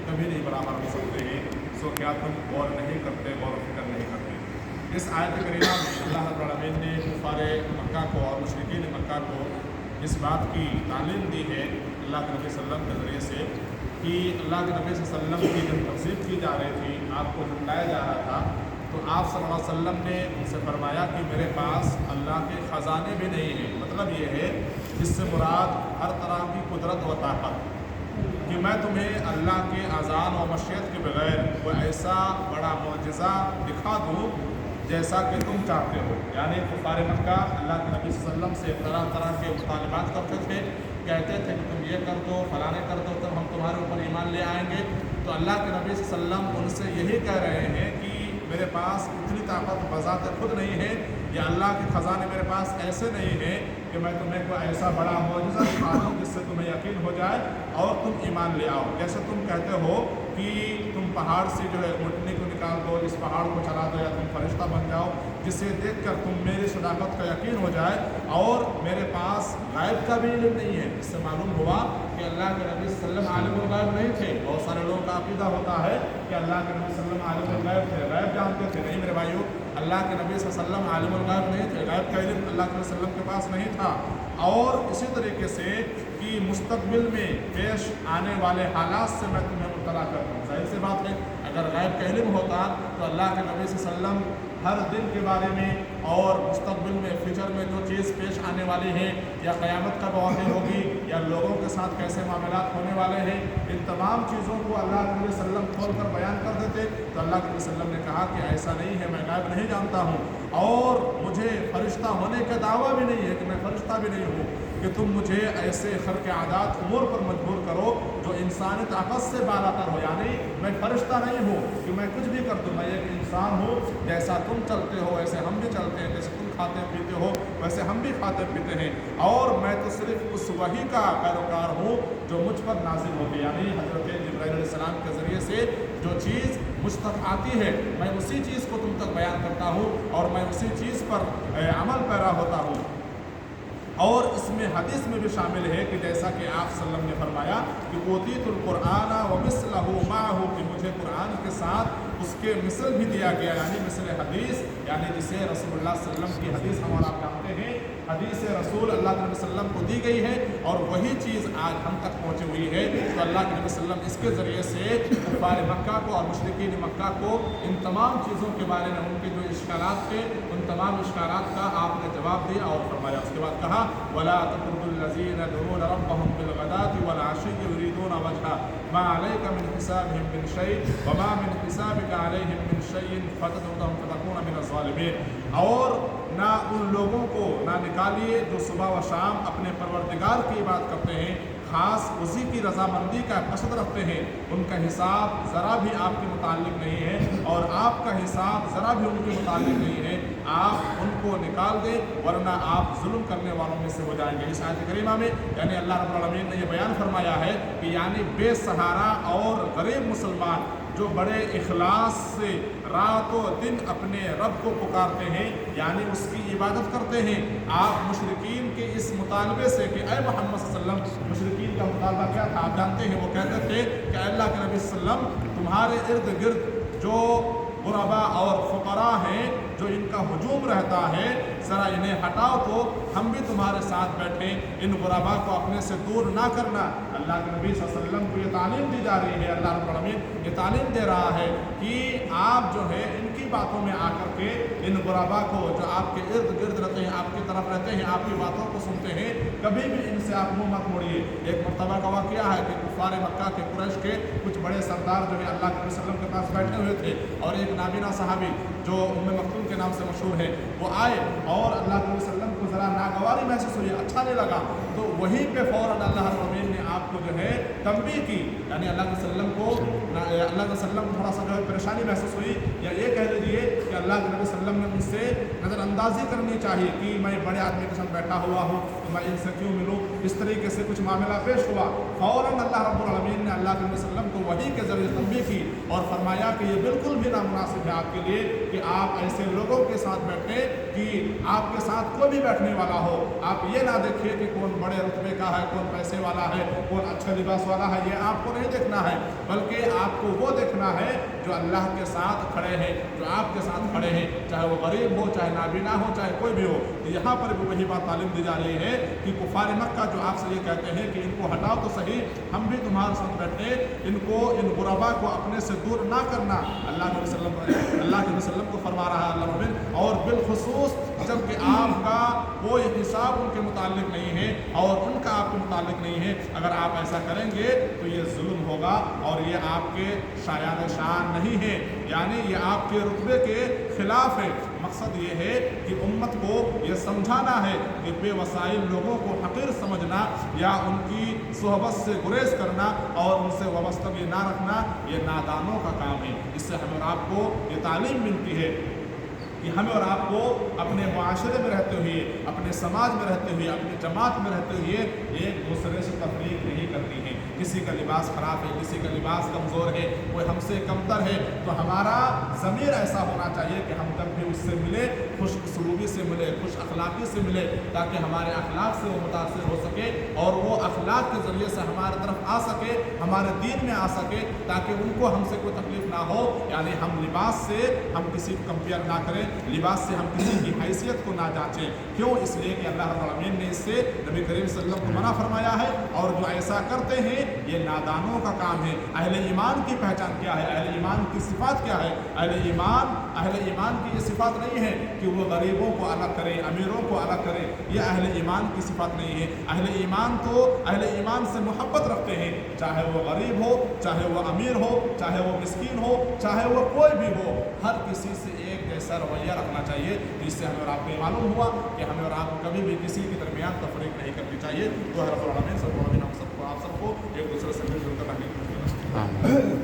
कभी नहीं बराबर हो सकते हैं। सो क्या तुम गौर नहीं करते, गौर व फिक्र नहीं करते। इस आयत करीमा में अल्लाह रब्बुल आलमीन ने कुफ़ार मक्का को और मुशरिकीन मक्का को इस बात की तालीम दी है अल्लाह के नबी सल्लल्लाहु अलैहि वसल्लम के ज़रिए से कि अल्लाह के नबी सल्लल्लाहु अलैहि वसल्लम की जब तक़सीद की जा रही थी, आपको झुंडाया जा रहा था, तो आप सल्लल्लाहु अलैहि वसल्लम ने उनसे फरमाया कि मेरे पास अल्लाह के ख़जाने भी नहीं हैं। मतलब ये है, इससे मुराद हर तरह की कुदरत व ताकत, कि मैं तुम्हें अल्लाह के अज़ान और मशीयत के बगैर कोई ऐसा बड़ा मुअजिज़ा दिखा दूँ जैसा कि तुम चाहते हो। यानी कुफ़ार मक्का अल्लाह के नबी सल्लल्लाहु अलैहि वसल्लम से तरह तरह के मुतालबात करते थे, कहते थे कि तुम ये कर दो, फलाने कर दो, तब हम तुम्हारे ऊपर ईमान ले आएंगे। तो अल्लाह के नबी सल्लल्लाहु अलैहि वसल्लम उनसे यही कह रहे हैं कि मेरे पास इतनी ताकत बज़ात खुद नहीं है, या अल्लाह के ख़जाने मेरे पास ऐसे नहीं हैं कि मैं तुम्हें कोई ऐसा बड़ा मौजूज़ा दिखा दूँ जिससे तुम्हें यकीन हो जाए और तुम ईमान ले आओ। जैसे तुम कहते हो कि तुम पहाड़ से जो है ऊँटनी को निकाल दो, इस पहाड़ को चला दो, या तुम फरिश्ता बन जाओ जिसे देखकर तुम मेरी सदाकत का यकीन हो जाए। और मेरे पास गायब का भी इल्म नहीं है। इससे मालूम हुआ कि अल्लाह के नबी सल्लल्लाहु अलैहि वसल्लम आलिमुल गायब नहीं थे। बहुत सारे लोगों का अक़ीदा होता है कि अल्लाह के नबी सल्लल्लाहु अलैहि वसल्लम आलिमुल गायब थे, गायब जानते थे। नहीं मेरे भाइयों, अल्लाह के नबी सल्लल्लाहु अलैहि वसल्लम आलिमुल गायब नहीं थे, गायब का इल्म अल्लाह के वसल्लम के पास नहीं था। और इसी तरीके से कि मुस्तक़बिल में पेश आने वाले हालात से मैं तुम्हें मुत्तला करता हूँ। ज़ाहिर सी बात है, अगर गायब का इल्म होता तो अल्लाह के नबी सल्लल्लाहु अलैहि वसल्लम हर दिन के बारे में और मुस्तक़बिल में फ्यूचर में जो चीज़ पेश आने वाली है, या क़यामत कब वाक़ई होगी, या लोगों के साथ कैसे मामलात होने वाले हैं, इन तमाम चीज़ों को अल्लाह के नबी सल्लल्लाहु अलैहि वसल्लम खोल कर बयान कर देते। तो अल्लाह के नबी सल्लल्लाहु अलैहि वसल्लम ने कहा कि ऐसा नहीं है, मैं गायब नहीं जानता हूँ, और मुझे फ़रिश्ता होने का दावा भी नहीं है कि मैं फ़रिश्ता भी नहीं हूँ कि तुम मुझे ऐसे खर्क आदात उमूर पर मजबूर करो जो इंसानी ताकत से बालातर हो। यानी मैं फरिश्ता नहीं हूँ कि मैं कुछ भी कर दूँ, मैं एक इंसान हूँ, जैसा तुम चलते हो वैसे हम भी चलते हैं, जैसे तुम खाते पीते हो वैसे हम भी खाते पीते हैं, और मैं तो सिर्फ उस वही का पैरोकार हूँ जो मुझ पर नाजिल होगी। यानी हज़रत जिब्राईल अलैहिस्सलाम के ज़रिए से जो चीज़ मुझ तक आती है, मैं उसी चीज़ को तुम तक बयान करता हूँ, और मैं उसी चीज़ पर अमल पैरा होता हूँ। और इसमें हदीस में भी शामिल है कि जैसा कि आप सल्लम ने फरमाया कि ओतीतुल कुरआन व मिस्लहु माहु, कि मुझे कुरान के साथ उसके मिसल भी दिया गया, यानी मिसल हदीस, यानी जिसे रसूलुल्लाह सल्लम की हदीस हम और आप जानते हैं, हदीस रसूल अल्लाह के नबी सल्लम को दी गई है, और वही चीज़ आज हम तक पहुँची हुई है। तो अल्लाह के नबी सल्लम इसके ज़रिए से कुफ़ार मक्का को और मुशरिकीन मक्का को इन तमाम चीज़ों के बारे में, उनके जो इश्कालात थे, उन तमाम इश्कालात का आपने जवाब दिया और फरमाया। उसके बाद कहा वला तकुल्लज़ीना यदऊना रब्बहुम बिलगदाति वल अश्यि युरीदूना वजहा मा अलैका मिन हिसाबिहिम मिन शै व मा मिन हिसाबिका अलैहिम मिन शैइन फतदउहum फतकूना मिनज़ ज़ालिमीन। और ना उन लोगों को ना निकालिए जो सुबह व शाम अपने परवरदिगार की बात करते हैं, ख़ास उसी की रज़ामंदी का कसद रखते हैं, उनका हिसाब ज़रा भी आपके मुताल्लिक़ नहीं है, और आपका हिसाब ज़रा भी उनके मुताल्लिक़ नहीं है। आप उनको निकाल दें, वरना आप जुल्म करने वालों में से हो जाएंगे। इस आयत करीमा में यानी अल्लाह रब्बुल आलमीन ने यह बयान फरमाया है कि यानी बेसहारा और गरीब मुसलमान जो बड़े इखलास से रातों दिन अपने रब को पुकारते हैं, यानी उसकी इबादत करते हैं। आप मुशरिकीन के इस मुतालबे से कि ऐ मोहम्मद सल्लल्लाहु अलैहि वसल्लम, मुशरिकीन का मुतालबा क्या था आप जानते हैं, वो कहते थे कि अल्लाह के नबी सल्लल्लाहु अलैहि वसल्लम तुम्हारे इर्द गिर्द जो गुरबा और फुकरा हैं, जो इनका हुजूम रहता है, ज़रा इन्हें हटाओ तो हम भी तुम्हारे साथ बैठें, इन गुरबा को अपने से दूर ना करना। अल्लाह के नबी सल्लल्लाहु अलैहि वसल्लम को ये तालीम दी जा रही है, अल्लाह रब्बुल आलमीन ये तालीम दे रहा है कि आप जो है इनकी बातों में आकर के इन गुरबा को जो आपके इर्द गिर्द रहते हैं, आपकी तरफ रहते हैं, आपकी बातों को सुनते हैं, कभी भी इनसे आप मुँह मत मोड़िए। एक मरतबा का वाक़या है कि कुफ़ार मक्का के कुरैश के कुछ बड़े सरदार जो है अल्लाह के नबी सल्लल्लाहु अलैहि वसल्लम के पास बैठे हुए थे, और एक नाबीना सहाबी जो उम्मे मक्तूम के नाम से मशहूर है, वो आए और अल्लाह के नबी सल्लल्लाहु अलैहि वसल्लम को ज़रा नागवारी महसूस हुई, अच्छा नहीं लगा, तो वहीं पे फ़ौरन अल्लाह रब्बुल आलमीन ने आपको जो है तंबीह की। यानी अल्लाह के वसल्लम को थोड़ा सा जो है परेशानी महसूस हुई, या ये कह लीजिए कि अल्लाह के नबी सल्लल्लाहु अलैहि वसल्लम ने उनसे नज़रअंदाज़ी करनी चाहिए कि मैं बड़े आदमी के साथ बैठा हुआ हूँ तो मैं इनसे क्यों मिलूँ, इस तरीके से कुछ मामला पेश हुआ। फ़ौरन अल्लाह रब्बुल आलमीन ने अल्लाह के नबी सल्लल्लाहु अलैहि वसल्लम को वही के ज़रिए तंबीह की اور فرمایا کہ یہ بالکل بھی نامناسب ہے آپ کے لیے کہ آپ ایسے لوگوں کے ساتھ بیٹھیں کہ آپ کے ساتھ کوئی بھی بیٹھنے والا ہو آپ یہ نہ دیکھیں کہ کون بڑے رتبے کا ہے، کون پیسے والا ہے، کون اچھا لباس والا ہے، یہ آپ کو نہیں دیکھنا ہے، بلکہ آپ کو وہ دیکھنا ہے جو اللہ کے ساتھ کھڑے ہیں، جو آپ کے ساتھ کھڑے ہیں، چاہے وہ غریب ہو، چاہے نابینا ہو، چاہے کوئی بھی ہو۔ تو یہاں پر بھی وہی بات تعلیم دی جا رہی ہے کہ کفار مکہ جو آپ سے یہ کہتے ہیں کہ ان کو ہٹاؤ تو صحیح، ہم بھی تمہارے ساتھ بیٹھے، ان غربا کو اپنے سے دور نہ کرنا۔ اللہ کے وسلم کو فرما رہا ہے اللہ، اور بالخصوص جب کہ آپ کا کوئی حساب ان کے متعلق نہیں ہے اور ان کا آپ کے متعلق نہیں ہے، اگر آپ ایسا کریں گے تو یہ ظلم ہوگا اور یہ آپ کے شایان شان نہیں ہے، یعنی یہ آپ کے رتبے کے خلاف ہے۔ مقصد یہ ہے کہ امت کو یہ سمجھانا ہے کہ بے وسائل لوگوں کو حقیر سمجھنا یا ان کی صحبت سے گریز کرنا اور ان سے وابستگی نہ رکھنا یہ نادانوں کا کام ہے۔ اس سے ہمیں اور آپ کو یہ تعلیم ملتی ہے کہ ہمیں اور آپ کو اپنے معاشرے میں رہتے ہوئے، اپنے سماج میں رہتے ہوئے، اپنی جماعت میں رہتے ہوئے ایک دوسرے سے تفریق نہیں کرنی ہے۔ کسی کا لباس خراب ہے، کسی کا لباس کمزور ہے، کوئی ہم سے کمتر ہے، تو ہمارا ضمیر ایسا ہونا چاہیے کہ ہم جب بھی اس سے ملے خوش اسلوبی سے ملے، خوش اخلاقی سے ملے، تاکہ ہمارے اخلاق سے وہ متاثر ہو سکے اور وہ اخلاق کے ذریعے سے ہمارے طرف آ سکے، ہمارے دین میں آ سکے، تاکہ ان کو ہم سے کوئی تکلیف نہ ہو۔ یعنی ہم لباس سے ہم کسی کو کمپیئر نہ کریں، لباس سے ہم کسی کی حیثیت کو نہ جانچیں۔ کیوں؟ اس لیے کہ اللہ رب العالمین نے اس سے نبی کریم صلی اللہ علیہ وسلم کو منع فرمایا ہے، اور جو ایسا کرتے ہیں یہ نادانوں کا کام ہے۔ اہل ایمان کی پہچان کیا ہے؟ اہل ایمان کی صفات کیا ہے؟ اہل ایمان کی یہ صفات نہیں ہے کہ وہ غریبوں کو الگ کرے، امیروں کو الگ کرے، یہ اہل ایمان کی صفات نہیں ہے۔ اہل ایمان تو اہل ایمان سے محبت رکھتے ہیں، چاہے وہ غریب ہو، چاہے وہ امیر ہو، چاہے وہ مسکین ہو، چاہے وہ کوئی بھی ہو، ہر کسی سے ایک جیسا رویہ رکھنا چاہیے۔ جس سے ہمیں اور آپ کو یہ معلوم ہوا کہ ہمیں اور آپ کو کبھی بھی کسی کے درمیان تفریق نہیں کرنی چاہیے۔ تو رب العالمین سب کو، آپ سب کو ایک دوسرے سے مل جل کر رہنے کی کوشش کریں۔